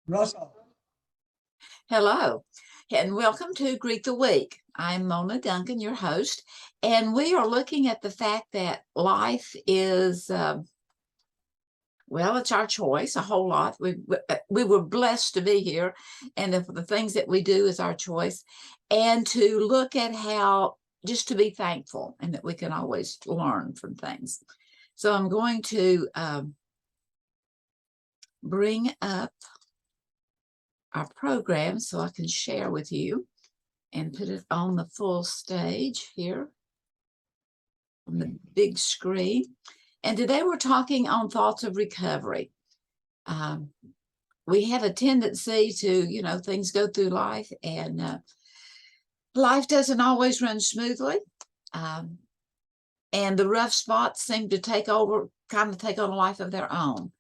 Russell. Hello, and welcome to Greet the Week. I'm Mona Duncan, your host, and we are looking at the fact that life is, well, it's our choice, a whole lot. We were blessed to be here, and the things that we do is our choice, and to look at how just to be thankful and that we can always learn from things. So I'm going to bring up our program so I can share with you and put it on the full stage here on the big screen. And today we're talking on thoughts of recovery. We have a tendency to, things go through life and life doesn't always run smoothly. And the rough spots seem to take on a life of their own.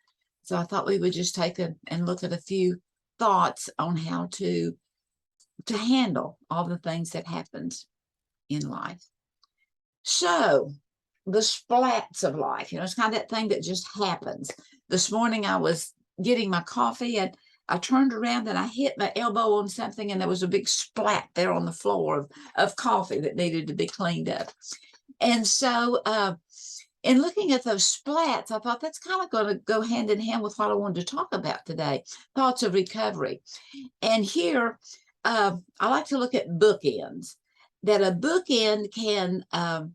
So I thought we would just take and look at a few thoughts on how to handle all the things that happens in life. So the splats of life, it's kind of that thing that just happens. This morning I was getting my coffee and I turned around and I hit my elbow on something and there was a big splat there on the floor of coffee that needed to be cleaned up. And so in looking at those splats, I thought that's kind of going to go hand in hand with what I wanted to talk about today, thoughts of recovery. And here, I like to look at bookends, that a bookend can, well,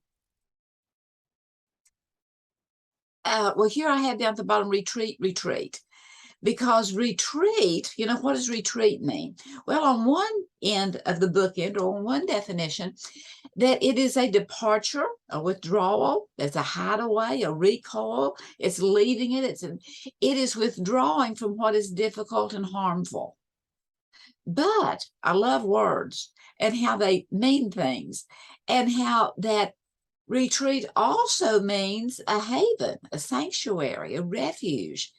here I have down at the bottom, retreat, because retreat, what does retreat mean? Well, on one end of the bookend, or on one definition, that it is a departure, a withdrawal, it's a hideaway, a recoil, it's leaving it, it is withdrawing from what is difficult and harmful. But I love words and how they mean things, and how that retreat also means a haven, a sanctuary, a refuge,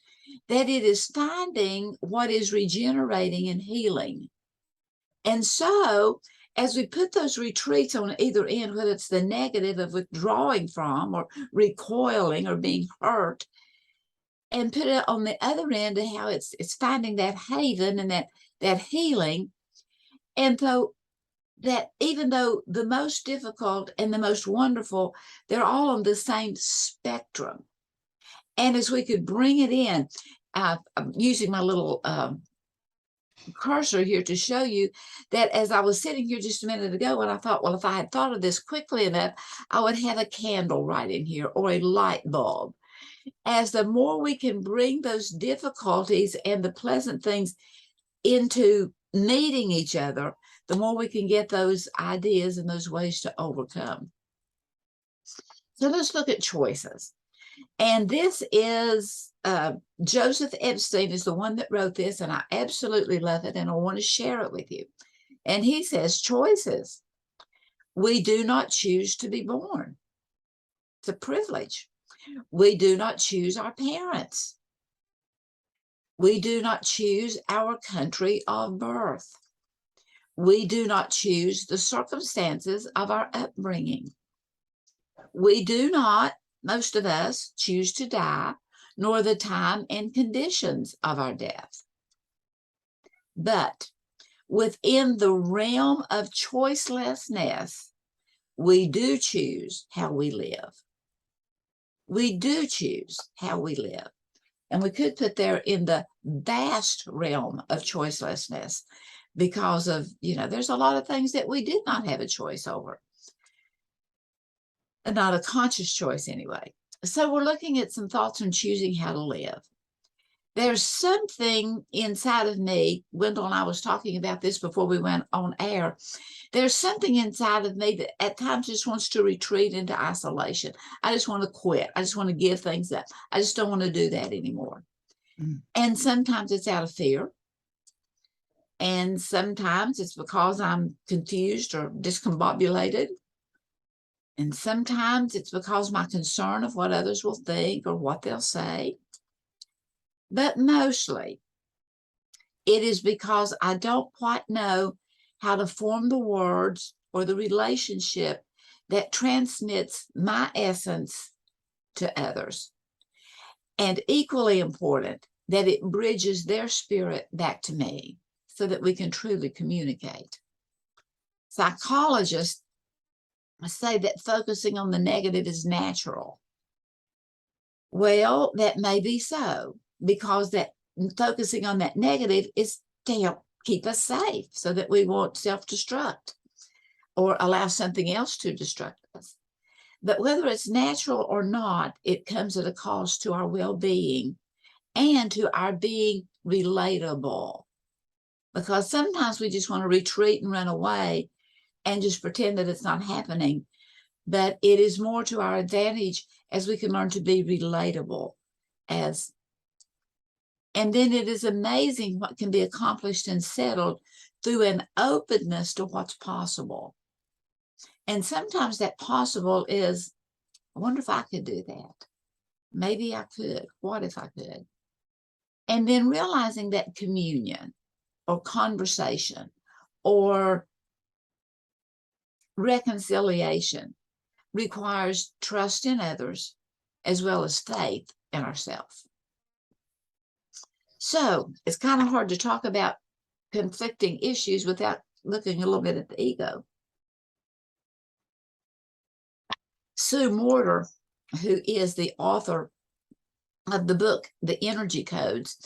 that it is finding what is regenerating and healing. And so as we put those retreats on either end, whether it's the negative of withdrawing from or recoiling or being hurt, and put it on the other end of how it's finding that haven and that healing. And so that even though the most difficult and the most wonderful, they're all on the same spectrum. And as we could bring it in, I'm using my little cursor here to show you that as I was sitting here just a minute ago, and I thought, well, if I had thought of this quickly enough, I would have a candle right in here or a light bulb. As the more we can bring those difficulties and the pleasant things into meeting each other, the more we can get those ideas and those ways to overcome. So let's look at choices. And this is Joseph Epstein is the one that wrote this, and I absolutely love it, and I want to share it with you. And he says, choices. We do not choose to be born. It's a privilege. We do not choose our parents. We do not choose our country of birth. We do not choose the circumstances of our upbringing. We do not, most of us, choose to die, nor the time and conditions of our death. But within the realm of choicelessness, we do choose how we live. We do choose how we live. And we could put there in the vast realm of choicelessness, because of, there's a lot of things that we did not have a choice over. Not a conscious choice anyway. So we're looking at some thoughts on choosing how to live. There's something inside of me, Wendell and I was talking about this before we went on air. There's something inside of me that at times just wants to retreat into isolation. I just want to quit. I just want to give things up. I just don't want to do that anymore. And sometimes it's out of fear. And sometimes it's because I'm confused or discombobulated. And sometimes it's because my concern of what others will think or what they'll say. But mostly, it is because I don't quite know how to form the words or the relationship that transmits my essence to others. And equally important, that it bridges their spirit back to me so that we can truly communicate. Psychologists say that focusing on the negative is natural. Well, that may be so, because that focusing on that negative is to help keep us safe so that we won't self-destruct or allow something else to destruct us. But whether it's natural or not, it comes at a cost to our well-being and to our being relatable. Because sometimes we just want to retreat and run away and just pretend that it's not happening. But it is more to our advantage as we can learn to be relatable. And then it is amazing what can be accomplished and settled through an openness to what's possible. And sometimes that possible is, I wonder if I could do that. Maybe I could. What if I could? And then realizing that communion or conversation or reconciliation requires trust in others as well as faith in ourselves. So it's kind of hard to talk about conflicting issues without looking a little bit at the ego. Sue Morter, who is the author of the book, The Energy Codes,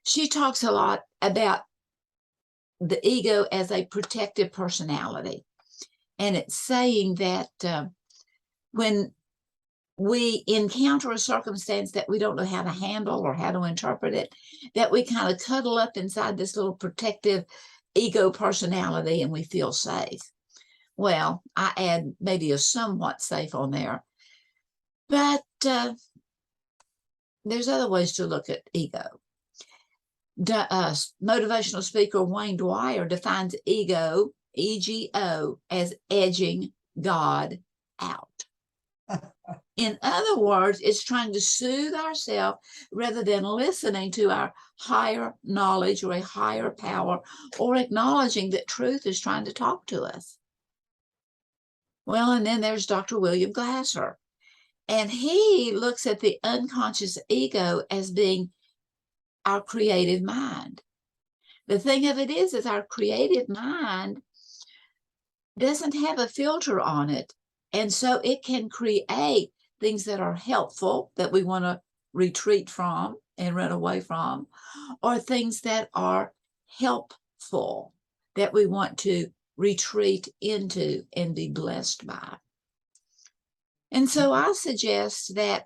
she talks a lot about the ego as a protective personality. And it's saying that when we encounter a circumstance that we don't know how to handle or how to interpret it, that we kind of cuddle up inside this little protective ego personality and we feel safe. Well, I add maybe a somewhat safe on there, but there's other ways to look at ego. Motivational speaker Wayne Dwyer defines ego, EGO, as edging God out. In other words, it's trying to soothe ourselves rather than listening to our higher knowledge or a higher power or acknowledging that truth is trying to talk to us. Well, and then there's Dr. William Glasser, and he looks at the unconscious ego as being our creative mind. The thing of it is our creative mind doesn't have a filter on it, and so it can create things that are helpful that we want to retreat from and run away from, or things that are helpful that we want to retreat into and be blessed by. And so I suggest that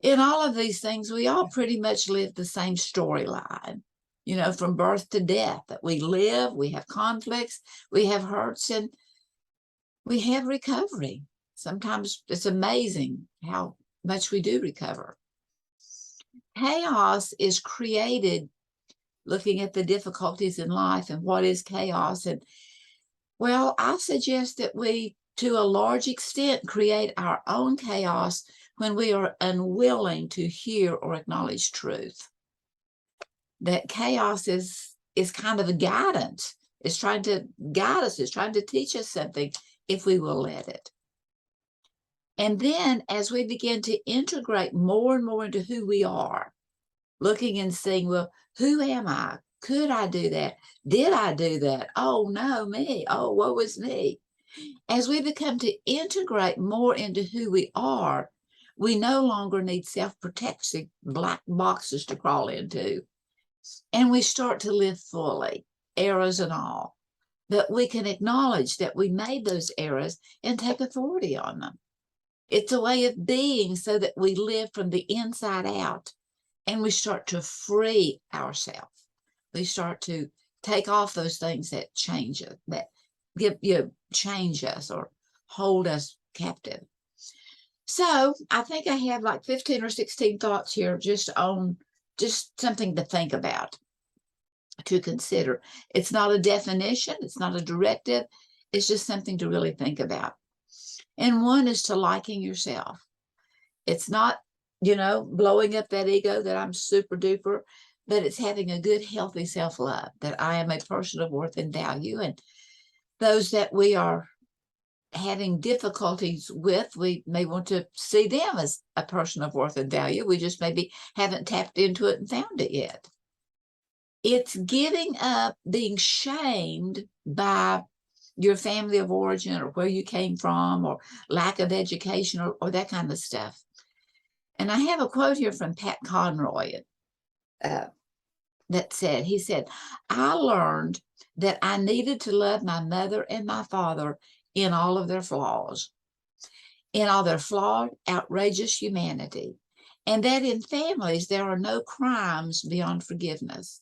in all of these things, we all pretty much live the same storyline, you know, from birth to death, that we live, we have conflicts, we have hurts, and we have recovery. Sometimes it's amazing how much we do recover. Chaos is created looking at the difficulties in life and what is chaos. And well, I suggest that we, to a large extent, create our own chaos when we are unwilling to hear or acknowledge truth. That chaos is kind of a guidance. It's trying to guide us. It's trying to teach us something if we will let it. And then as we begin to integrate more and more into who we are, looking and seeing, well, who am I? Could I do that? Did I do that? Oh, no, me. Oh, woe is me. As we become to integrate more into who we are, we no longer need self-protective black boxes to crawl into. And we start to live fully, errors and all. But we can acknowledge that we made those errors and take authority on them. It's a way of being so that we live from the inside out and we start to free ourselves. We start to take off those things that change us, that change us or hold us captive. So I think I have like 15 or 16 thoughts here just on just something to think about, to consider. It's not a definition. It's not a directive. It's just something to really think about. And one is to liking yourself. It's not, you know, blowing up that ego that I'm super duper, but it's having a good, healthy self-love, that I am a person of worth and value. And those that we are having difficulties with, we may want to see them as a person of worth and value. We just maybe haven't tapped into it and found it yet. It's giving up being shamed by your family of origin or where you came from or lack of education or that kind of stuff. And I have a quote here from Pat Conroy that said, he said, I learned that I needed to love my mother and my father in all of their flaws, in all their flawed, outrageous humanity, and that in families there are no crimes beyond forgiveness.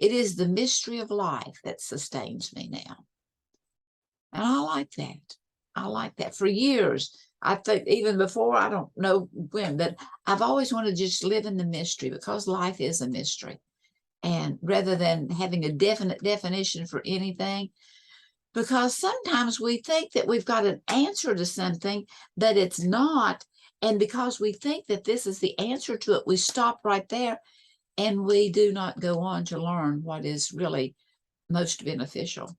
It is the mystery of life that sustains me now. And I like that. I like that. For years, I think even before, I don't know when, but I've always wanted to just live in the mystery because life is a mystery. And rather than having a definite definition for anything, because sometimes we think that we've got an answer to something that it's not. And because we think that this is the answer to it, we stop right there and we do not go on to learn what is really most beneficial.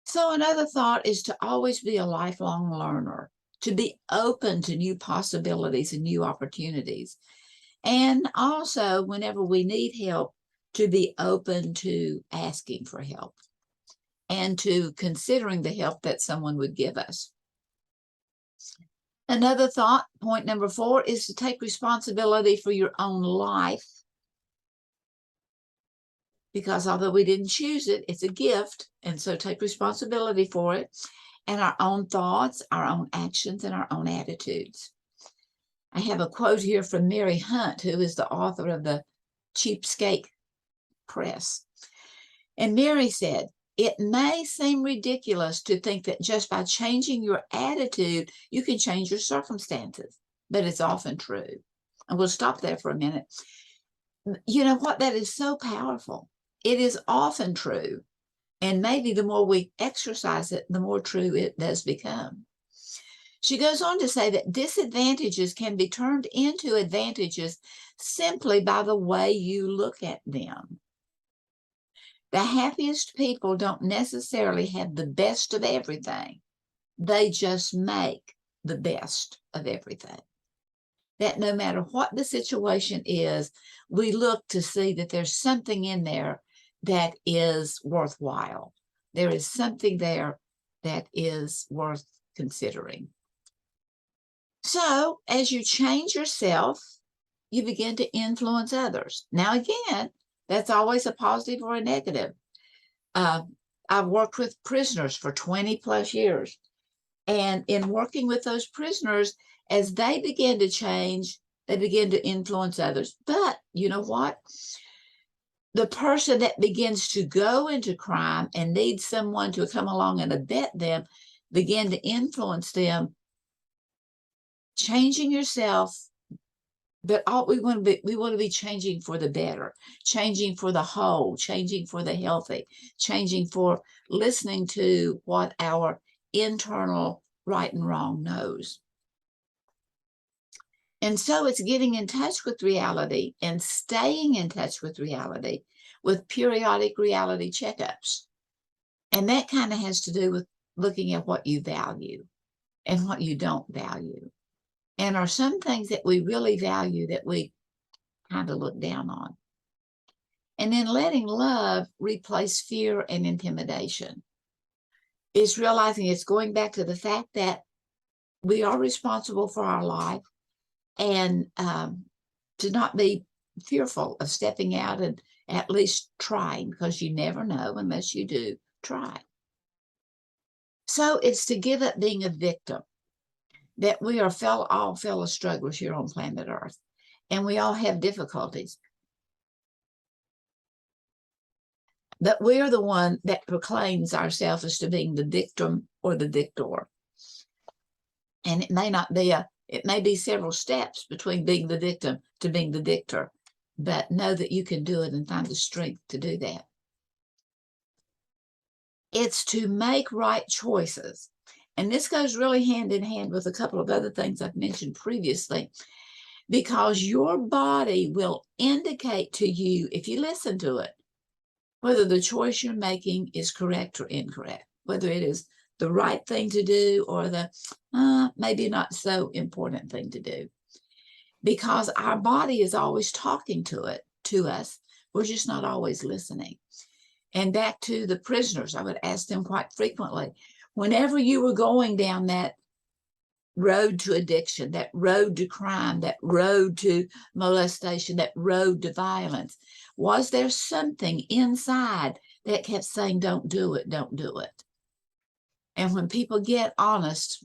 So another thought is to always be a lifelong learner, to be open to new possibilities and new opportunities. And also, whenever we need help, to be open to asking for help and to considering the help that someone would give us. Another thought, point number 4, is to take responsibility for your own life. Because although we didn't choose it, it's a gift. And so take responsibility for it and our own thoughts, our own actions, and our own attitudes. I have a quote here from Mary Hunt, who is the author of the Cheapskate Press. And Mary said, it may seem ridiculous to think that just by changing your attitude, you can change your circumstances, but it's often true. And we'll stop there for a minute. You know what? That is so powerful. It is often true. And maybe the more we exercise it, the more true it does become. She goes on to say that disadvantages can be turned into advantages simply by the way you look at them. The happiest people don't necessarily have the best of everything. They just make the best of everything. That no matter what the situation is, we look to see that there's something in there that is worthwhile. There is something there that is worth considering. So as you change yourself, you begin to influence others. Now, again, that's always a positive or a negative. I've worked with prisoners for 20 plus years. And in working with those prisoners, as they begin to change, they begin to influence others. But you know what? The person that begins to go into crime and needs someone to come along and abet them, begin to influence them. Changing yourself, but all we want to be changing for the better, changing for the whole, changing for the healthy, changing for listening to what our internal right and wrong knows. And so it's getting in touch with reality and staying in touch with reality with periodic reality checkups. And that kind of has to do with looking at what you value and what you don't value. And are some things that we really value that we kind of look down on. And then letting love replace fear and intimidation. It's realizing it's going back to the fact that we are responsible for our life and to not be fearful of stepping out and at least trying, because you never know unless you do try. So it's to give up being a victim, that we are all fellow strugglers here on planet Earth, and we all have difficulties. But we are the one that proclaims ourselves as to being the victim or the victor. And it may be several steps between being the victim to being the victor, but know that you can do it and find the strength to do that. It's to make right choices. And this goes really hand in hand with a couple of other things I've mentioned previously, because your body will indicate to you, if you listen to it, whether the choice you're making is correct or incorrect, whether it is the right thing to do or the maybe not so important thing to do, because our body is always talking to us. We're just not always listening. And back to the prisoners, I would ask them quite frequently, whenever you were going down that road to addiction, that road to crime, that road to molestation, that road to violence, was there something inside that kept saying, don't do it, don't do it? And when people get honest,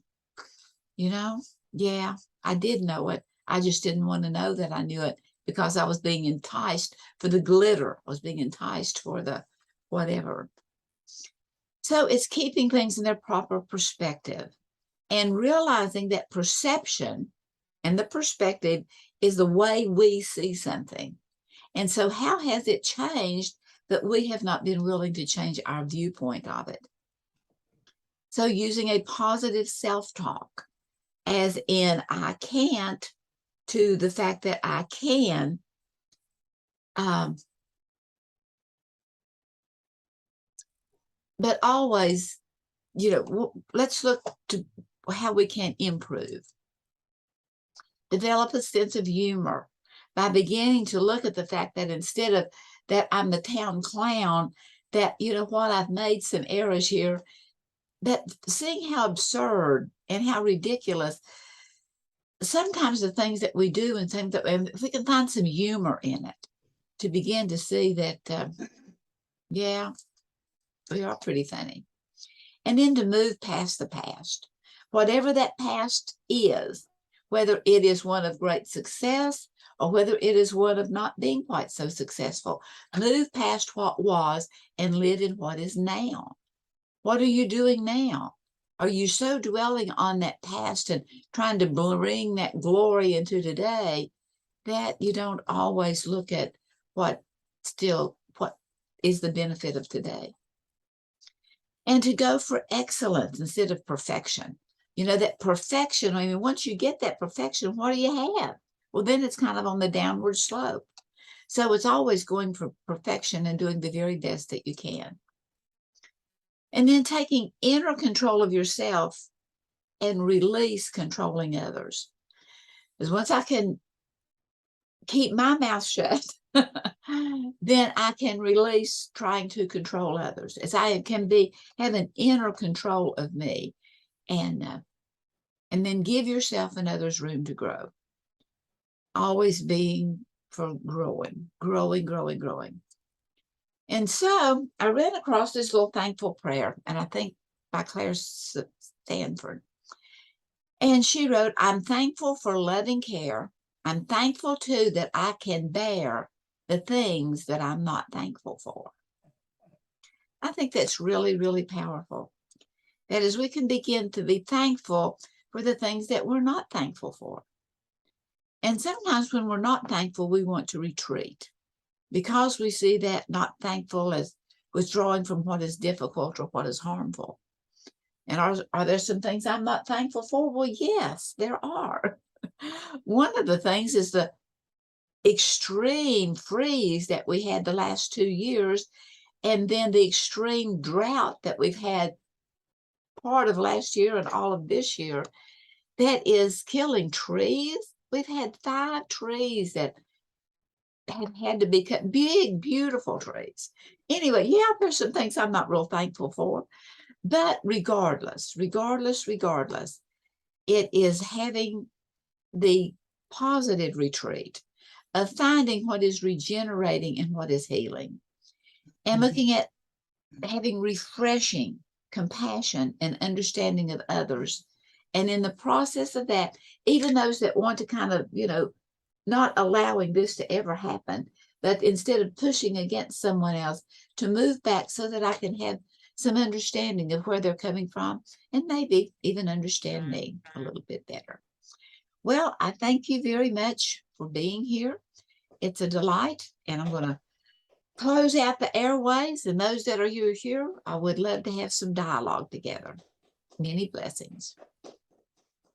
yeah, I did know it. I just didn't want to know that I knew it because I was being enticed for the glitter. I was being enticed for the whatever. So it's keeping things in their proper perspective and realizing that perception and the perspective is the way we see something. And so how has it changed that we have not been willing to change our viewpoint of it? So using a positive self-talk, as in I can't, to the fact that I can, but always, let's look to how we can improve. Develop a sense of humor by beginning to look at the fact that instead of that I'm the town clown, that, I've made some errors here, that seeing how absurd and how ridiculous sometimes the things that we do and things that if we can find some humor in it, to begin to see that, yeah, we are pretty funny. And then to move past the past, whatever that past is, whether it is one of great success or whether it is one of not being quite so successful, move past what was and live in what is now. What are you doing now? Are you so dwelling on that past and trying to bring that glory into today that you don't always look at what is the benefit of today? And to go for excellence instead of perfection. That perfection, once you get that perfection, what do you have? Well, then it's kind of on the downward slope. So it's always going for perfection and doing the very best that you can. And then taking inner control of yourself and release controlling others. Because once I can keep my mouth shut, then I can release trying to control others, as I can have an inner control of me, and then give yourself and others room to grow. Always being for growing. And so I ran across this little thankful prayer, and I think by Claire Stanford. And she wrote, I'm thankful for loving care. I'm thankful too that I can bear the things that I'm not thankful for. I think that's really, really powerful. That is, we can begin to be thankful for the things that we're not thankful for. And sometimes when we're not thankful, we want to retreat because we see that not thankful as withdrawing from what is difficult or what is harmful. And are there some things I'm not thankful for? Well, yes, there are. One of the things is the extreme freeze that we had the last 2 years, and then the extreme drought that we've had part of last year and all of this year that is killing trees. We've had 5 trees that have had to be cut, big, beautiful trees. Anyway, yeah, there's some things I'm not real thankful for. But regardless, it is having the positive retreat of finding what is regenerating and what is healing, and looking at having refreshing compassion and understanding of others. And in the process of that, even those that want to kind of, not allowing this to ever happen, but instead of pushing against someone else, to move back so that I can have some understanding of where they're coming from and maybe even understand me a little bit better. Well, I thank you very much for being here. It's a delight, and I'm going to close out the airways, and those that are here, I would love to have some dialogue together. Many blessings.